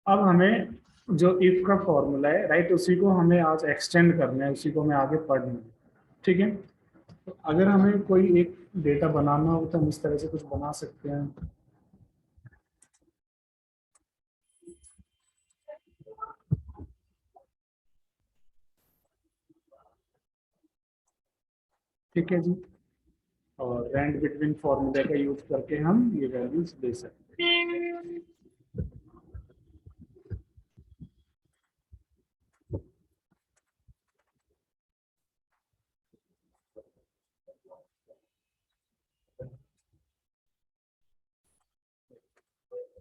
अब हमें जो इफ का फॉर्मूला है राइट, उसी को हमें आज एक्सटेंड करना है, उसी को हमें आगे पढ़ना है। ठीक है, तो अगर हमें कोई एक डेटा बनाना हो तो हम इस तरह से कुछ बना सकते हैं। ठीक है जी, और रैंड बिटवीन फॉर्मूले का यूज करके हम ये वैल्यूज दे सकते हैं।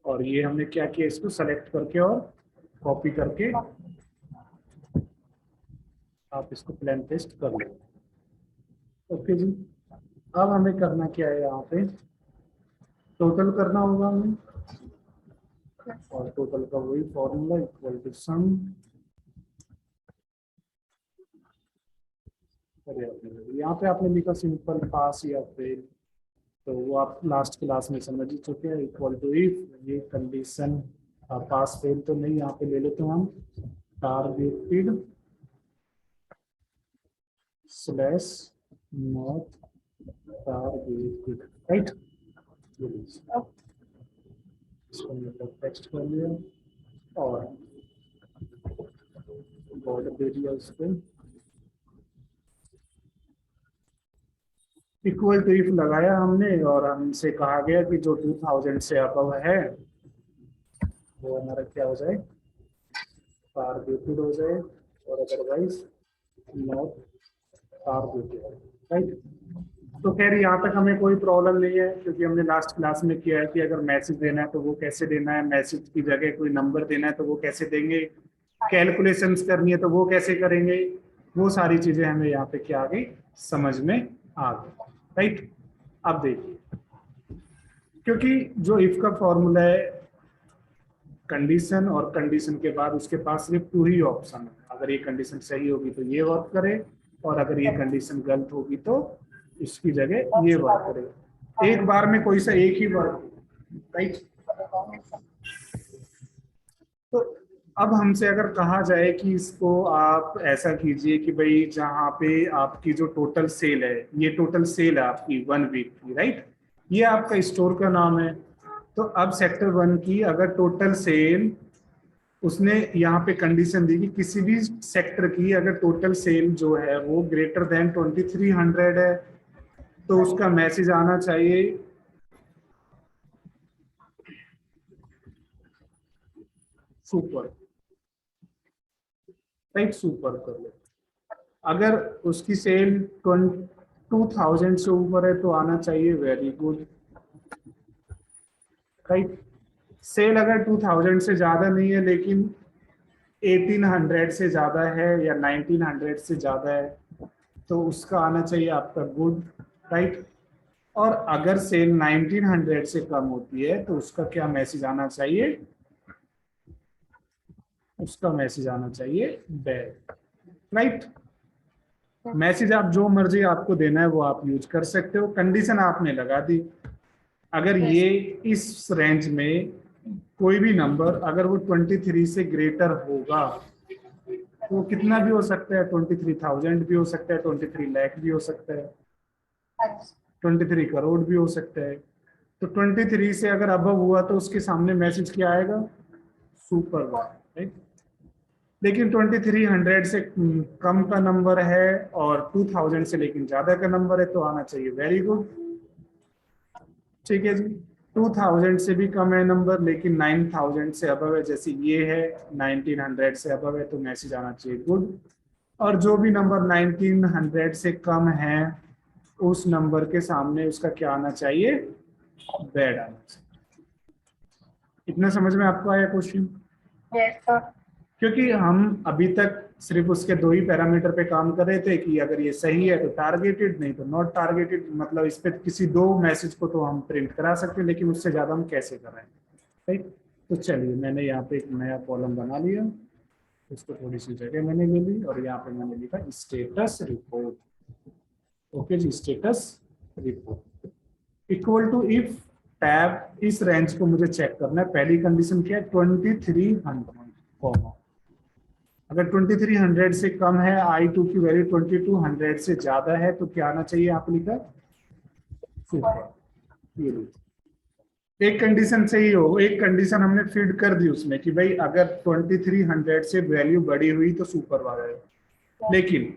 और ये हमने क्या किया, इसको सेलेक्ट करके और कॉपी करके आप इसको प्लेन टेस्ट कर लो। ओके जी, अब हमें करना क्या है, यहाँ पे टोटल करना होगा हमें, और टोटल का वही फॉर्मूला इक्वल टू सम। यहाँ पे आपने लिखा सिंपल पास या फेल, तो वो आप लास्ट क्लास में समझ ही चुके हैं। इक्वल टू इफ ये कंडीशन पास फेल तो नहीं, यहाँ पे ले लेते हैं हम targeted slash not targeted, right. इसको मैंने टेक्स्ट कर लिया और बॉर्डर दे दिया उस पर। इक्वल टू इफ लगाया हमने, और हमसे कहा गया कि जो 2000 से अबव है वो हमारा क्या हो जाए, टारगेटेड हो जाए, और अदरवाइज नॉट टारगेटेड, राइट। तो खैर यहाँ तक हमें कोई प्रॉब्लम नहीं है, क्योंकि हमने लास्ट क्लास में किया है कि अगर मैसेज देना है तो वो कैसे देना है, मैसेज की जगह कोई नंबर देना है तो वो कैसे देंगे, कैलकुलेशंस करनी है तो वो कैसे करेंगे, वो सारी चीजें हमें यहाँ पे क्या आ गई, समझ में आ गई, राइट। अब देखिए, क्योंकि जो इफ का फॉर्मूला है कंडीशन, और कंडीशन के बाद उसके पास सिर्फ टू ही ऑप्शन है, अगर ये कंडीशन सही होगी तो ये वर्क करे, और अगर ये कंडीशन गलत होगी तो इसकी जगह ये वर्क करे। एक बार में कोई सा एक ही वर्क, राइट। तो अब हमसे अगर कहा जाए कि इसको आप ऐसा कीजिए कि भाई जहाँ पे आपकी जो टोटल सेल है, ये टोटल सेल है आपकी 1 वीक की, राइट, ये आपका स्टोर का नाम है। तो अब सेक्टर 1 की अगर टोटल सेल, उसने यहाँ पे कंडीशन दी कि किसी भी सेक्टर की अगर टोटल सेल जो है वो ग्रेटर देन 2300 है, तो उसका मैसेज आना चाहिए सुपर, राइट, सुपर कर लो। अगर उसकी सेल 2000 से ऊपर है तो आना चाहिए वेरी गुड, राइट। सेल अगर 2000 से ज्यादा नहीं है लेकिन 1800 से ज्यादा है या 1900 से ज्यादा है, तो उसका आना चाहिए आपका गुड, राइट। और अगर सेल 1900 से कम होती है तो उसका क्या मैसेज आना चाहिए, उसका मैसेज आना चाहिए बैड, राइट। मैसेज आप जो मर्जी आपको देना है वो आप यूज कर सकते हो, कंडीशन आपने लगा दी। अगर ये इस रेंज में कोई भी नंबर अगर वो 23 से ग्रेटर होगा, तो वो कितना भी हो सकता है, 23,000 भी हो सकता है, 23 लाख भी हो सकता है, 23 करोड़ भी हो सकता है। तो 23 से अगर अबव हुआ तो उसके सामने मैसेज क्या आएगा, सुपर, राइट। लेकिन 2300 से कम का नंबर है और 2000 से लेकिन ज्यादा का नंबर है तो आना चाहिए वेरी गुड, ठीक है जी। 2000 से भी कम है नंबर लेकिन 9000 से अबव है, जैसे ये है 1900 से अबव है तो मैसेज आना चाहिए गुड। और जो भी नंबर 1900 से कम है उस नंबर के सामने उसका क्या आना चाहिए, बैड आना चाहिए। इतना समझ में आपको आया क्वेश्चन? क्योंकि हम अभी तक सिर्फ उसके दो ही पैरामीटर पे काम कर रहे थे कि अगर ये सही है तो टारगेटेड, नहीं तो नॉट टारगेटेड, मतलब इस पे किसी दो मैसेज को तो हम प्रिंट करा सकते हैं लेकिन उससे ज्यादा हम कैसे कर रहे हैं, राइट। तो चलिए मैंने यहाँ पे एक नया कॉलम बना लिया, उसको थोड़ी सी जगह मैंने ले ली और यहाँ पे मैंने लिखा स्टेटस रिपोर्ट। ओके जी, status report equal to if tab इस रेंज को मुझे चेक करना है। पहली कंडीशन क्या है 2300 कॉमा, अगर 2300 से कम है, I2 की वैल्यू 2200 से ज्यादा है तो क्या आना चाहिए, आप लिखा सुपर। ये लो। एक कंडीशन सही हो, एक कंडीशन हमने फीड कर दी उसमें कि भाई अगर 2300 से वैल्यू बड़ी हुई तो सुपर वाला, लेकिन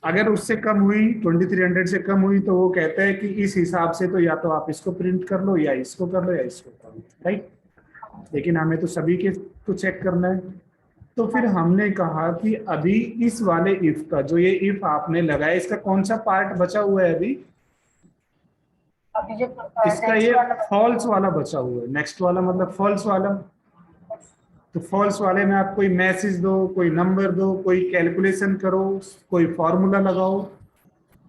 अगर उससे कम हुई 2300 से कम हुई तो वो कहता है कि इस हिसाब से तो या तो आप इसको प्रिंट कर लो या इसको कर लो या इसको कर लो, राइट। लेकिन हमें तो सभी के को चेक करना है। तो फिर हमने कहा कि अभी इस वाले इफ का, जो ये इफ आपने लगाया, इसका कौन सा पार्ट बचा हुआ है अभी जो इसका ये फॉल्स वाला बचा हुआ है। नेक्स्ट वाला मतलब फॉल्स वाला। तो फॉल्स वाले में आप कोई मैसेज दो, कोई नंबर दो, कोई कैलकुलेशन करो, कोई फॉर्मूला लगाओ।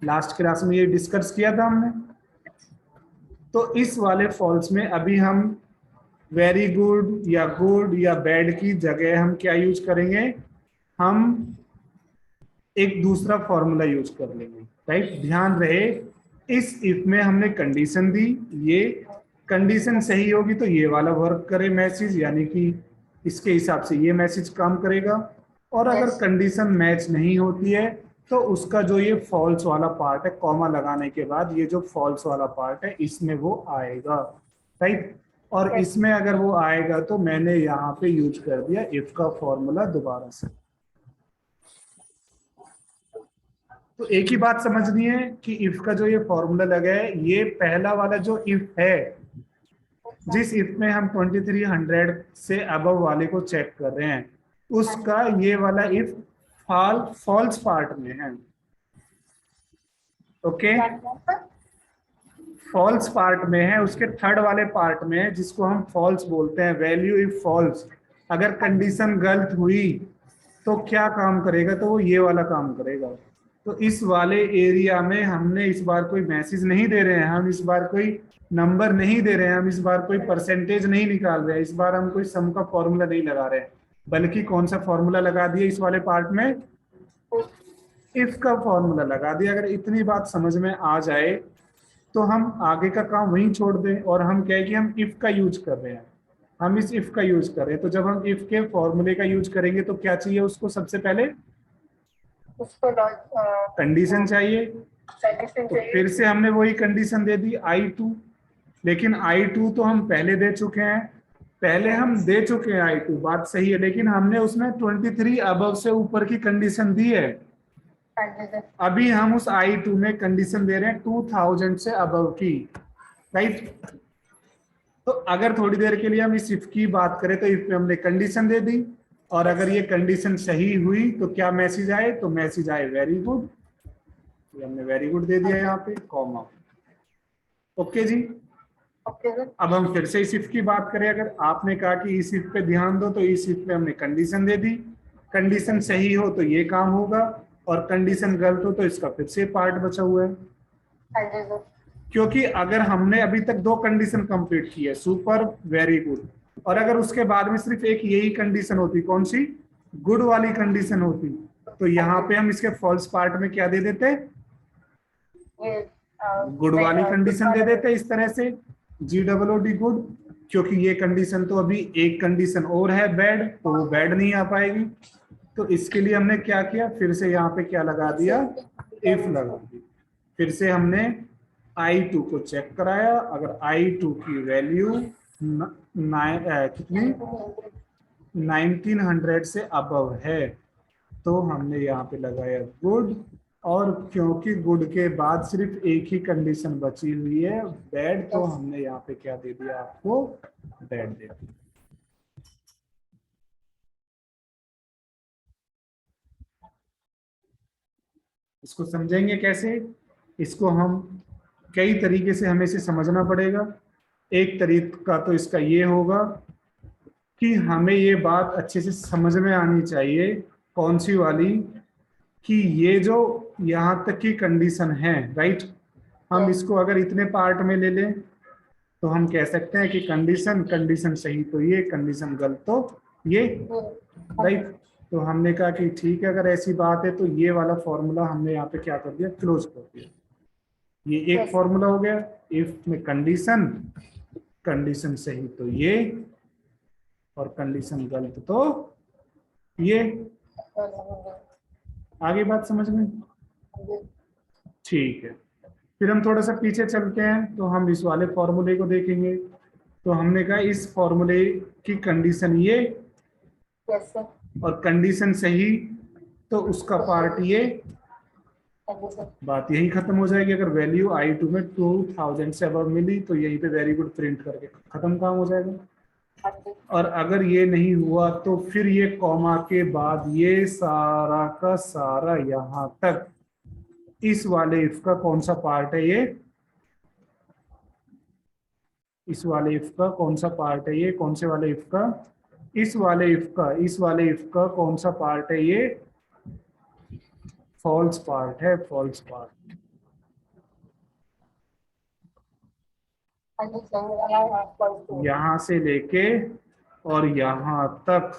लास्ट क्लास में ये डिस्कस किया था हमने। तो इस वाले फॉल्स में अभी हम वेरी गुड या बैड की जगह हम क्या यूज करेंगे, हम एक दूसरा फॉर्मूला यूज कर लेंगे, राइट। ध्यान रहे इस इफ में हमने कंडीशन दी, ये कंडीशन सही होगी तो ये वाला वर्क करे मैसेज, यानी कि इसके हिसाब से ये मैसेज काम करेगा। और अगर कंडीशन मैच नहीं होती है तो उसका जो ये फॉल्स वाला पार्ट है, कॉमा लगाने के बाद ये जो फॉल्स वाला पार्ट है इसमें वो आएगा, राइट। और इसमें अगर वो आएगा तो मैंने यहाँ पे यूज कर दिया इफ का फॉर्मूला दोबारा से। तो एक ही बात समझनी है कि इफ का जो ये फॉर्मूला लगा है, ये पहला वाला जो इफ है, जिस इफ में हम 2300 से अबव वाले को चेक कर रहे हैं, उसका ये वाला इफ फॉल्स पार्ट में है। ओके, फॉल्स पार्ट में है, उसके थर्ड वाले पार्ट में है, जिसको हम फॉल्स बोलते हैं। वैल्यू इफ फॉल्स, अगर कंडीशन गलत हुई तो क्या काम करेगा, तो वो ये वाला काम करेगा। तो इस वाले एरिया में हमने इस बार कोई मैसेज नहीं दे रहे हैं, हम इस बार कोई नंबर नहीं दे रहे हैं, हम इस बार कोई परसेंटेज नहीं निकाल रहे हैं, इस बार हम कोई सम का फॉर्मूला नहीं लगा रहे हैं, बल्कि कौन सा फॉर्मूला लगा दिया इस वाले पार्ट में, इफ का फॉर्मूला लगा दिया। अगर इतनी बात समझ में आ जाए तो हम आगे का काम वहीं छोड़ दें और हम कहें कि हम इफ का यूज कर रहे हैं, हम इस इफ का यूज कर रहे हैं। तो जब हम इफ के फॉर्मूले का यूज करेंगे तो क्या चाहिए उसको, सबसे पहले उसको कंडीशन चाहिए। तो फिर से हमने वही कंडीशन दे दी I2, लेकिन I2 तो हम पहले दे चुके हैं, पहले हम दे चुके हैं I2, बात सही है, लेकिन हमने उसमें 23 अबव से ऊपर की कंडीशन दी है। अभी हम उस I2 में कंडीशन दे रहे हैं 2000 से अबव की, राइट। तो अगर थोड़ी देर के लिए हम इस इफ की बात करें तो इफ में हमने कंडीशन दे दी, और अगर ये कंडीशन सही हुई तो क्या मैसेज आए, तो मैसेज आए वेरी गुड, हमने वेरी गुड दे दिया यहाँ पे कॉमा। ओके जी। अब हम फिर से इस इफ की बात करें, अगर आपने कहा कि इस इफ पे ध्यान दो, तो इस इफ पे हमने कंडीशन दे दी, कंडीशन सही हो तो ये काम होगा, और कंडीशन गलत हो तो इसका फिर से पार्ट बचा हुआ है। क्योंकि अगर हमने अभी तक 2 कंडीशन कंप्लीट की है, सुपर वेरी गुड, और अगर उसके बाद में सिर्फ एक यही कंडीशन होती, कौन सी, गुड वाली कंडीशन होती, तो यहाँ पे हम इसके फॉल्स पार्ट में क्या दे देते, गुड वाली कंडीशन दे देते इस तरह से, GOOD गुड। क्योंकि ये कंडीशन तो अभी एक कंडीशन और है बैड, तो वो बैड नहीं आ पाएगी। तो इसके लिए हमने क्या किया, फिर से यहाँ पे क्या लगा दिया, इफ लगा दी। फिर से हमने I2 को चेक कराया, अगर I2 की वैल्यू कितनी 1900 से अबव है तो हमने यहाँ पे लगाया गुड, और क्योंकि गुड के बाद सिर्फ एक ही कंडीशन बची हुई है बैड, तो हमने यहाँ पे क्या दे दिया आपको, बैड दे दिया। इसको समझेंगे कैसे, इसको हम कई तरीके से हमें इसे समझना पड़ेगा। एक तरीका तो इसका ये होगा कि हमें ये बात अच्छे से समझ में आनी चाहिए, कौन सी वाली, कि ये जो यहाँ तक की कंडीशन है, राइट, हम इसको अगर इतने पार्ट में ले लें तो हम कह सकते हैं कि कंडीशन सही तो ये, कंडीशन गलत तो ये, राइट। तो हमने कहा कि ठीक है, अगर ऐसी बात है तो ये वाला फॉर्मूला हमने यहाँ पे क्या कर दिया, क्लोज कर दिया। ये एक Yes. फॉर्मूला हो गया। इफ में कंडीशन, कंडीशन सही तो ये, और कंडीशन गलत तो ये। आगे बात समझ में? ठीक है, फिर हम थोड़ा सा पीछे चलते हैं तो हम इस वाले फॉर्मूले को देखेंगे। तो हमने कहा इस फॉर्मूले की कंडीशन ये, Yes, sir. और कंडीशन सही तो उसका पार्ट ये। Thank you, sir. बात यही खत्म हो जाएगी। अगर वैल्यू I2 में 2000 से अब मिली तो यहीं पे वेरी गुड प्रिंट करके खत्म काम हो जाएगा। Thank you. और अगर ये नहीं हुआ तो फिर ये कॉमा के बाद ये सारा का सारा यहां तक इस वाले इफ का कौन सा पार्ट है ये, इस वाले इफ का कौन सा पार्ट है ये, कौन से वाले इफ का, इस वाले इफ का, इस वाले इफ का कौन सा पार्ट है ये, फॉल्स पार्ट है, false part. Thank you, sir. I have question. यहां से लेके और यहां तक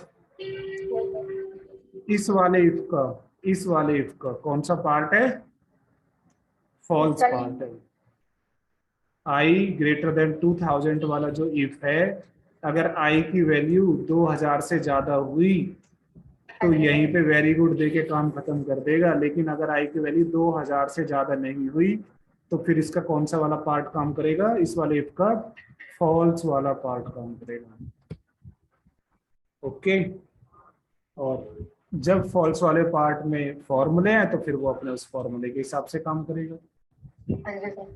इस वाले इफ का, इस वाले इफ का कौन सा पार्ट है, फॉल्स Sorry. पार्ट है। आई ग्रेटर देन 2000 वाला जो इफ है, अगर आई की वैल्यू 2000 से ज्यादा हुई तो यहीं पे वेरी गुड देके काम खत्म कर देगा। लेकिन अगर आई की वैल्यू 2000 से ज्यादा नहीं हुई तो फिर इसका कौन सा वाला पार्ट काम करेगा, इस वाले इफ का फॉल्स वाला पार्ट काम करेगा। ओके, और जब फॉल्स वाले पार्ट में फॉर्मूले हैं तो फिर वो अपने उस फॉर्मूले के हिसाब से काम करेगा। Thank you, sir.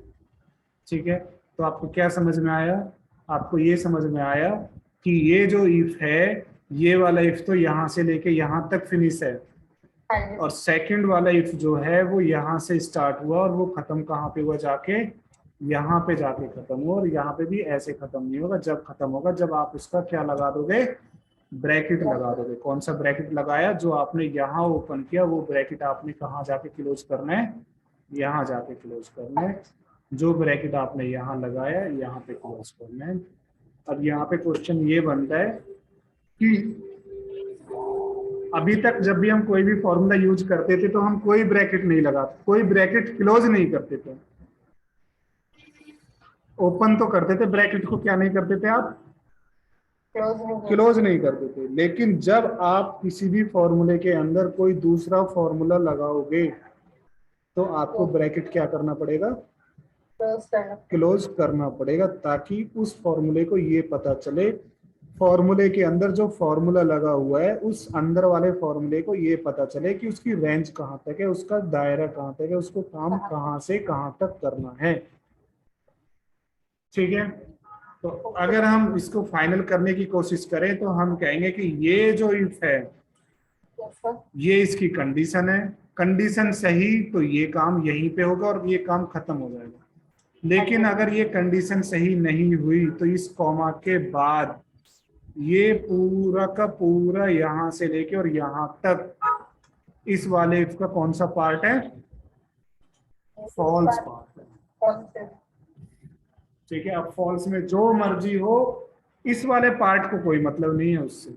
ठीक है, तो आपको क्या समझ में आया? आपको ये समझ में आया कि ये जो इफ है, ये वाला इफ तो यहाँ से लेके यहाँ तक फिनिश है, Thank you. और सेकंड वाला इफ जो है वो यहाँ से स्टार्ट हुआ और वो खत्म कहाँ पे हुआ, जाके यहाँ पे जाके खत्म हुआ। और यहाँ पे भी ऐसे खत्म नहीं होगा। जब खत्म होगा जब आप उसका क्या लगा दोगे, ब्रैकेट लगा दोगे। कौन सा ब्रैकेट लगाया, जो आपने यहाँ ओपन किया वो ब्रैकेट आपने कहाँ जाके क्लोज करना है, यहाँ जाके क्लोज करना है। जो ब्रैकेट आपने यहाँ लगाया यहाँ पे क्लोज करना है। अब यहाँ पे क्वेश्चन ये बनता है कि अभी तक जब भी हम कोई भी फॉर्मूला यूज करते थे तो हम कोई ब्रैकेट नहीं लगाते, कोई ब्रैकेट क्लोज नहीं करते थे, ओपन तो करते थे, ब्रैकेट को क्या नहीं करते थे आप, Close नहीं किया. क्लोज नहीं करते थे। लेकिन जब आप किसी भी फॉर्मूले के अंदर कोई दूसरा फॉर्मूला लगाओगे तो आपको ब्रैकेट क्या करना पड़ेगा, Close करना. क्लोज करना पड़ेगा, ताकि उस फॉर्मूले को ये पता चले, फॉर्मूले के अंदर जो फॉर्मूला लगा हुआ है उस अंदर वाले फॉर्मूले को ये पता चले कि उसकी रेंज कहाँ तक है, उसका दायरा कहाँ तक है, उसको काम कहाँ से कहाँ तक करना है। ठीक है, तो अगर हम इसको फाइनल करने की कोशिश करें तो हम कहेंगे कि ये जो इफ है Yes, sir. ये इसकी कंडीशन है, कंडीशन सही तो ये काम यहीं पे होगा और ये काम खत्म हो जाएगा। लेकिन अगर ये कंडीशन सही नहीं हुई तो इस कॉमा के बाद ये पूरा का पूरा यहाँ से लेके और यहाँ तक इस वाले इफ का कौन सा पार्ट है, फॉल्स पार्ट है। False है. ठीक है, अब फॉल्स में जो मर्जी हो, इस वाले पार्ट को कोई मतलब नहीं है उससे।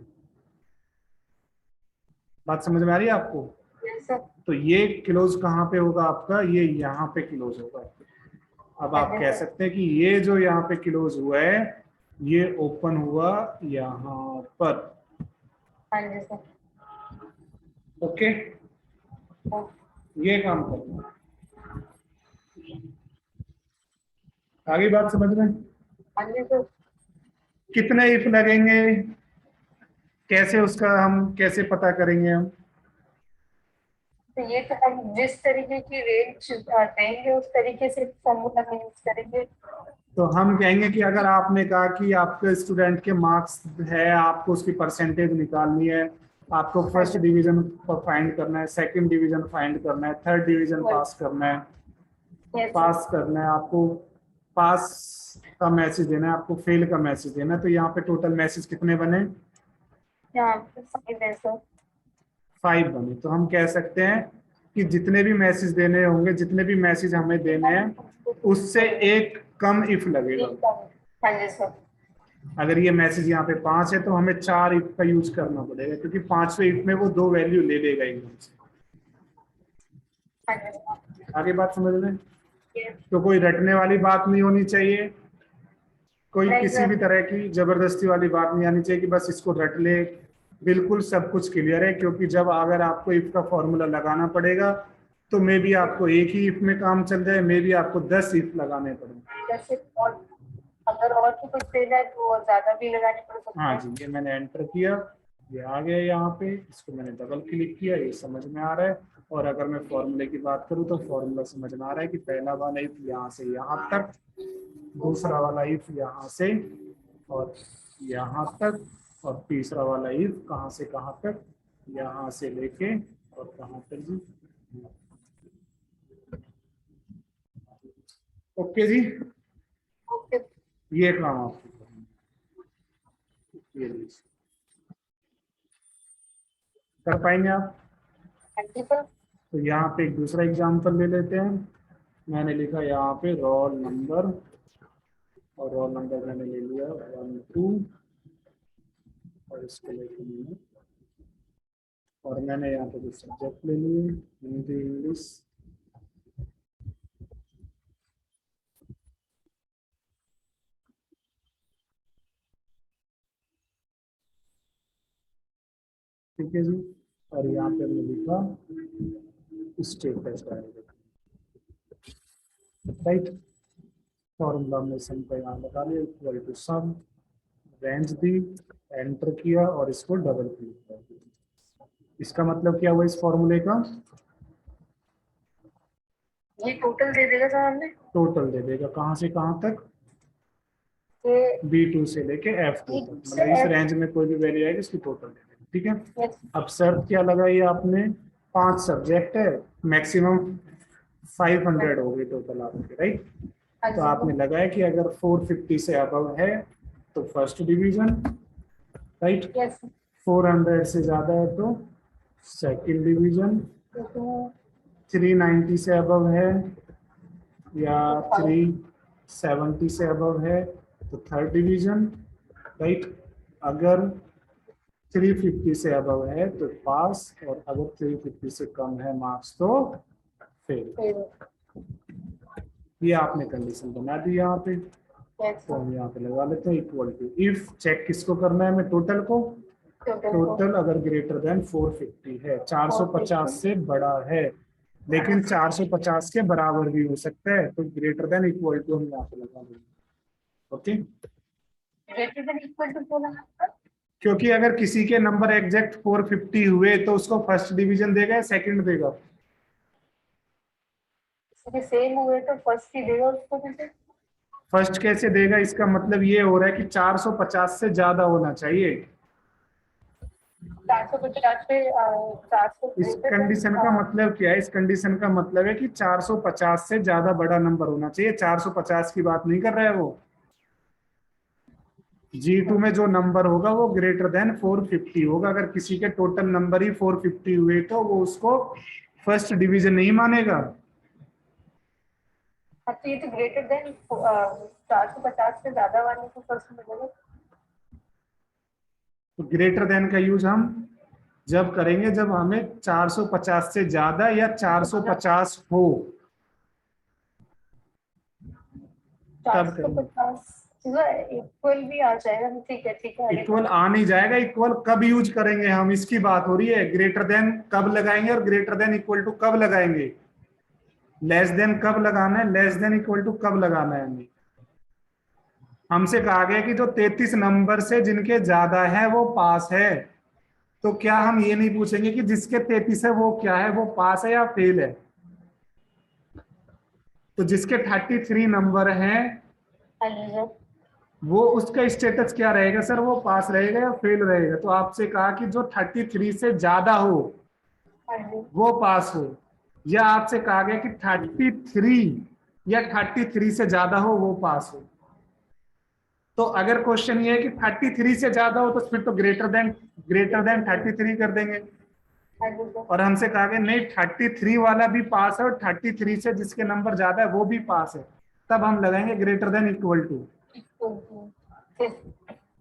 बात समझ में आ रही है आपको? Yes, sir. तो ये क्लोज कहाँ पे होगा आपका, ये यहाँ पे क्लोज होगा। अब आप कह सकते हैं कि ये जो यहाँ पे क्लोज हुआ है ये ओपन हुआ यहाँ पर। Thank you, sir. Okay, Okay. ये काम करना। आगे बात समझ में? Thank you, sir. कितने इफ लगेंगे, कैसे उसका हम कैसे पता करेंगे हम? तो ये तो हम जिस तरीके की रेंज देंगे उस तरीके से फॉर्मूला का यूज करेंगे. तो हम कहेंगे कि अगर आपने कहा कि आपके स्टूडेंट के मार्क्स है, आपको उसकी परसेंटेज निकालनी है, आपको फर्स्ट डिवीजन पर फाइंड करना है, सेकंड डिवीजन फाइंड करना है, थर्ड डिवीजन पास करना है, Yes, sir. पास करना है, आपको पास का मैसेज देना है, आपको फेल का मैसेज देना है। तो यहाँ पे टोटल मैसेज कितने बने, यहाँ पे 5 है, sir. 5 बने। तो हम कह सकते हैं कि जितने भी मैसेज देने होंगे, जितने भी मैसेज हमें देने हैं उससे एक कम इफ लगेगा। हाँ जी सर. अगर ये मैसेज यहाँ पे 5 है तो हमें 4 इफ का यूज करना पड़ेगा, क्योंकि 5वें इफ में वो 2 वैल्यू ले लेगा एकदम से। हाँ जी सर. आगे बात समझ में? Yes. तो कोई रटने वाली बात नहीं होनी चाहिए, कोई नहीं किसी सर। भी तरह की जबरदस्ती वाली बात नहीं आनी चाहिए कि बस इसको रट ले। बिल्कुल सब कुछ क्लियर है, क्योंकि जब अगर आपको इफ का फॉर्मूला लगाना पड़ेगा तो मे बी आपको एक ही इफ में काम चल जाए, मे बी आपको 10 इफ लगाने पड़े। जैसे और अगर और भी कुछ देना है तो और ज्यादा भी लगाने पड़ सकते हाँ हैं। जी, ये मैंने एंटर किया, ये आ गया यहाँ पे, इसको मैंने डबल क्लिक किया, ये समझ में आ रहा है। और अगर मैं फॉर्मूले की बात करूँ तो फॉर्मूला समझ में आ रहा है कि पहला वाला इफ यहाँ से यहाँ तक, दूसरा वाला इफ यहाँ से और यहाँ तक, और तीसरा वाला इफ कहाँ से कहाँ तक, यहाँ से लेके और कहाँ तक जी। ओके जी, ओके। ये काम आपको करना है। ये लीजिए। कर पाएंगे आप? Thank you sir. तो यहाँ पे एक दूसरा एग्जांपल ले लेते हैं। मैंने लिखा यहाँ पे रोल नंबर, और रोल नंबर मैंने ले लिया 1 2, और इसको लेके मैंने, और मैंने यहाँ पे कुछ सब्जेक्ट ले लिए, हिंदी इंग्लिश। ठीक है जी, और यहाँ पे हमने लिखा स्टेटस डायरेक्ट, राइट। फॉर्मूला में सम का यहाँ लगा लिया, इक्वल टू सम, रेंज दी, एंटर किया और इसको डबल क्लिक कर दिया। इसका मतलब क्या हुआ इस फॉर्मूले का? ये टोटल दे देगा सर हमें। टोटल दे देगा, कहाँ से कहाँ तक? ये B2 से लेके F2 तक, से मतलब इस F। रेंज में कोई भी वैल्यू आएगी इसकी टोटल दे देगा। ठीक है। यस। अब शर्त क्या लगाई आपने? 5 सब्जेक्ट है, मैक्सिमम 500 हो गई टोटल आपके, राइट। तो आपने लगाया कि अगर 450 से अबव है तो फर्स्ट डिवीजन, राइट। यस। 400 से ज्यादा है तो सेकंड डिवीजन, 390 से अबव है या 370 से अबव है तो थर्ड डिवीजन, राइट। अगर 350 से अबव है तो पास, और अगर 350 से कम है मार्क्स तो फेल। ये आपने कंडीशन बना दी यहाँ पे। तो हम यहाँ पे लगा लेते हैं इक्वल टू, इफ चेक किसको करना है हमें? टोटल को। टोटल अगर ग्रेटर देन 450 है, 450 से बड़ा है, लेकिन 450 के बराबर भी हो सकता है, तो ग्रेटर देन इक्वल टू हम यहाँ पे लगा देंगे। Okay, greater than equal to बोला आपका? क्योंकि अगर किसी के नंबर एग्जैक्ट 450 हुए तो उसको फर्स्ट डिवीजन देगा या सेकंड देगा? सेम हुए तो फर्स्ट ही देगा उसको भी। फर्स्ट कैसे देगा? इसका मतलब ये हो रहा है कि 450 से ज्यादा होना चाहिए। 450 पे 400 इस कंडीशन का मतलब क्या है? इस कंडीशन का मतलब है कि 450 से ज्यादा बड़ा नंबर होना चाहिए। 450 की बात नहीं कर रहा है वो। G2 में जो नंबर होगा वो ग्रेटर देन 450 होगा। अगर किसी के टोटल नंबर ही 450 हुए तो वो उसको फर्स्ट डिवीजन नहीं मानेगा। तो ये तो ग्रेटर देन 450 से ज्यादा वाले को फर्स्ट मिलेगा। तो ग्रेटर देन का यूज हम जब करेंगे जब हमें 450 से ज्यादा या 450 हो, तब करेंगे। 450 इक्वल भी आ जाएगा। ठीक है ठीक है। इक्वल आ नहीं जाएगा। इक्वल कब यूज करेंगे हम, इसकी बात हो रही है। ग्रेटर देन कब लगाएंगे और ग्रेटर देन इक्वल टू कब लगाएंगे? लेस देन कब लगाना है, लेस देन इक्वल टू कब लगाना है? हमें हमसे कहा गया कि जो 33 नंबर से जिनके ज्यादा है वो पास है। तो क्या हम ये नहीं पूछेंगे कि जिसके 33 है वो क्या है, वो पास है या फेल है? तो जिसके 33 नंबर हैं हाँ जी सर। वो उसका स्टेटस क्या रहेगा सर? वो पास रहेगा या फेल रहेगा? तो आपसे कहा कि जो 33 से ज्यादा हो हाँ जी। वो पास हो, या आपसे कहा गया कि 33 या 33 से ज्यादा हो वो पास हो। तो अगर क्वेश्चन ये है कि 33 से ज्यादा हो तो फिर तो ग्रेटर देन 33 कर देंगे। हाँ जी सर। और हमसे कहा गया नहीं 33 वाला भी पास है और 33 से जिसके नंबर ज्यादा है वो भी पास है, तब हम लगाएंगे ग्रेटर देन इक्वल टू।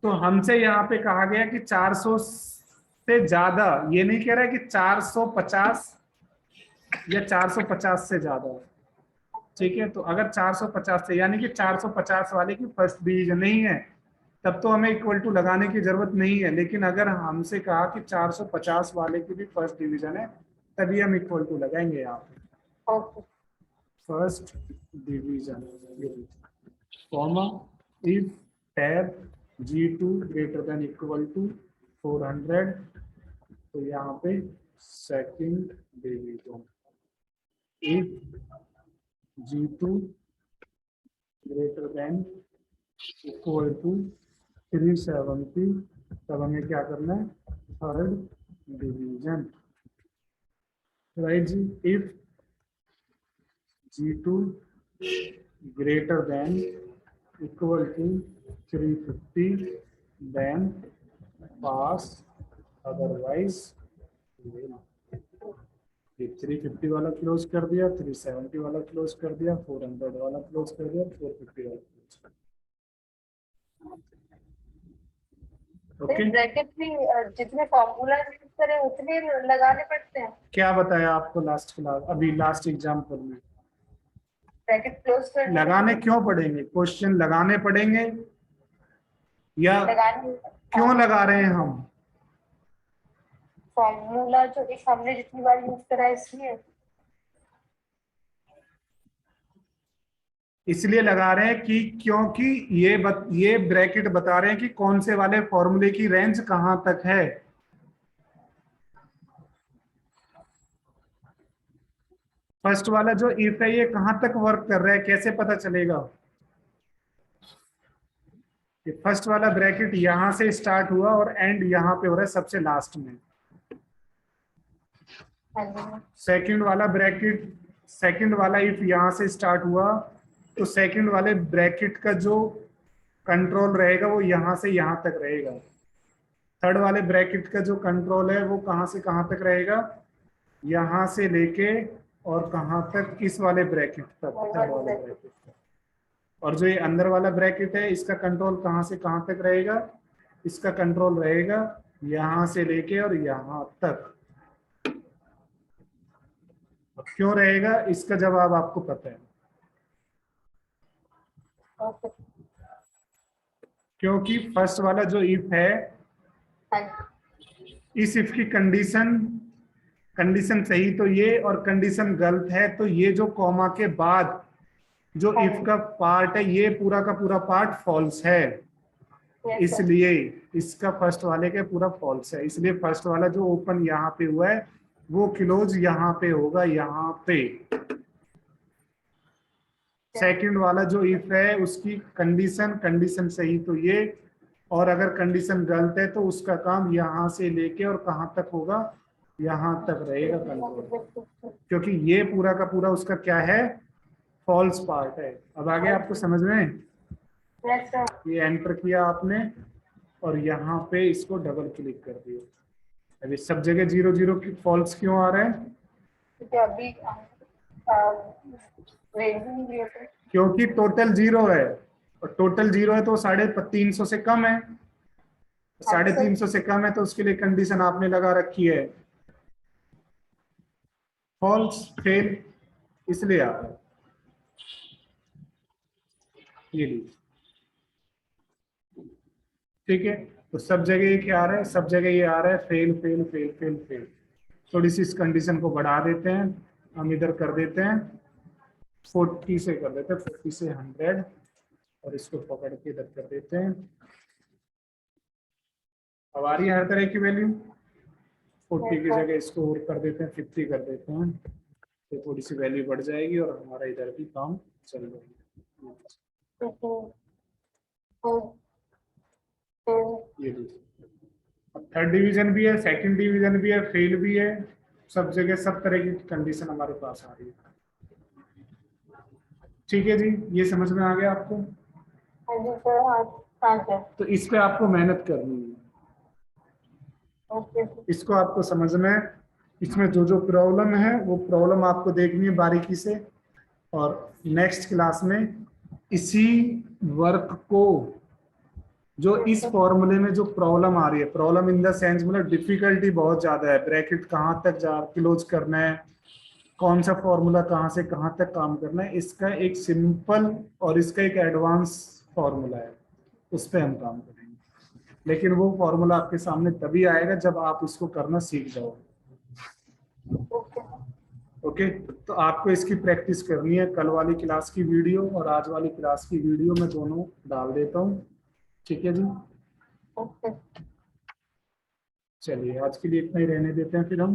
तो हमसे यहाँ पे कहा गया कि 400 से ज्यादा, ये नहीं कह रहा है कि 450 या 450 से ज्यादा, ठीक है, तो अगर 450 से यानी कि 450 वाले की फर्स्ट डिवीजन नहीं है तब तो हमें इक्वल टू लगाने की जरूरत नहीं है, लेकिन अगर हमसे कहा कि 450 वाले की भी फर्स्ट डिवीजन है तभी हम इक्वल टू लगाएंगे यहाँ पे। Okay. First division comma if tab G2 greater than equal to 400, तो यहाँ पे second division if G2 greater than equal to 370, तब हमें क्या करना है, थर्ड डिवीजन, राइट जी। If G2 greater than equal to 350 then pass, otherwise ये 350 वाला क्लोज कर दिया, 370 वाला क्लोज कर दिया, 400 वाला क्लोज कर दिया, 450 वाला क्लोज कर दिया। ओके, ब्रैकेट में जितने फॉर्मूला यूज करें उतने लगाने पड़ते हैं। क्या बताया आपको लास्ट क्लास, अभी लास्ट एग्जाम्पल में? ब्रैकेट क्लोज कर लगाने क्यों पड़ेंगे, क्वेश्चन लगाने पड़ेंगे या लगाने, क्यों लगा रहे हैं हम? फॉर्मूला जो एक हमने जितनी बार यूज करा है इसलिए। इसलिए लगा रहे हैं कि क्योंकि ये ब्रैकेट बता रहे हैं कि कौन से वाले फॉर्मूले की रेंज कहां तक है। फर्स्ट वाला जो इफ है ये कहां तक वर्क कर रहा है, कैसे पता चलेगा? कि फर्स्ट वाला ब्रैकेट यहां से स्टार्ट हुआ और एंड यहां पे हो रहा है सबसे लास्ट में। सेकंड वाला ब्रैकेट, सेकंड वाला इफ यहां से स्टार्ट हुआ तो सेकंड वाले ब्रैकेट का जो कंट्रोल रहेगा वो यहां से यहां तक रहेगा। थर्ड वाले ब्रैकेट का जो कंट्रोल है वो कहां से कहां तक रहेगा, यहां से लेके और कहां तक, इस वाले ब्रैकेट तक, थर्ड वाले ब्रैकेट तक। और जो ये अंदर वाला ब्रैकेट है इसका कंट्रोल कहां से कहां तक रहेगा, इसका कंट्रोल रहेगा यहां से लेके और यहां तक। क्यों रहेगा इसका जवाब आपको पता है, क्योंकि फर्स्ट वाला जो इफ है, इस इफ की कंडीशन सही तो ये और कंडीशन गलत है तो ये जो कॉमा के बाद जो इफ का पार्ट है ये पूरा का पूरा पार्ट फॉल्स है, इसलिए इसका फर्स्ट वाले का पूरा फॉल्स है। इसलिए फर्स्ट वाला जो ओपन यहाँ पे हुआ है वो क्लोज यहाँ पे होगा, यहाँ पे। सेकंड वाला जो इफ है उसकी कंडीशन सही तो ये, और अगर कंडीशन गलत है तो उसका काम यहाँ से लेके और कहाँ तक होगा, यहाँ तक रहेगा कंट्रोल, क्योंकि ये पूरा का पूरा उसका क्या है, फॉल्स पार्ट है। अब आगे आपको समझ में, ये एंटर किया आपने और यहाँ पे इसको डबल क्लिक कर दिया। अभी सब जगह 0 0 फॉल्स क्यों आ रहा है? क्योंकि टोटल 0 है और टोटल 0 है तो 350 से कम है, 350 से कम है तो उसके लिए कंडीशन आपने लगा रखी है फॉल्स, फेल, इसलिए आ रहा है। ये लीजिए, ठीक है। तो सब जगह ये क्या आ रहा है, सब जगह ये आ रहा है fail fail fail fail fail. थोड़ी सी इस कंडीशन को बढ़ा देते हैं, हम इधर कर देते हैं 40 से कर देते हैं, 40 से 100 और इसको पकड़ के इधर कर देते हैं। अब आ रही है हर तरह की वैल्यू, 40 की जगह इसको और कर देते हैं 50 कर देते हैं, तो थोड़ी सी वैल्यू बढ़ जाएगी और हमारा इधर भी काम चल जाएगा। ये अब थर्ड डिवीजन भी है, सेकंड डिवीजन भी है, फेल भी है, सब जगह सब तरह की कंडीशन हमारे पास आ रही है। ठीक है जी, ये समझ में आ गया आपको? तो इस पे आपको मेहनत करनी है, इसको आपको समझ में, इसमें जो जो प्रॉब्लम है वो प्रॉब्लम आपको देखनी है बारीकी से, और नेक्स्ट क्लास में इसी वर्क को, जो इस फॉर्मूले में जो प्रॉब्लम आ रही है, प्रॉब्लम इन द सेंस मतलब डिफिकल्टी बहुत ज्यादा है, ब्रैकेट कहाँ तक जा क्लोज करना है, कौन सा फॉर्मूला कहाँ से कहाँ तक काम करना है, इसका एक सिंपल और इसका एक एडवांस फॉर्मूला है, उस पर हम काम करेंगे। लेकिन वो फॉर्मूला आपके सामने तभी आएगा जब आप इसको करना सीख जाओ। ओके। ओके, तो आपको इसकी प्रैक्टिस करनी है। कल वाली क्लास की वीडियो और आज वाली क्लास की वीडियो मैं दोनों डाल देता हूँ, ठीक है जी। ओके। चलिए आज के लिए इतना ही रहने देते हैं फिर हम।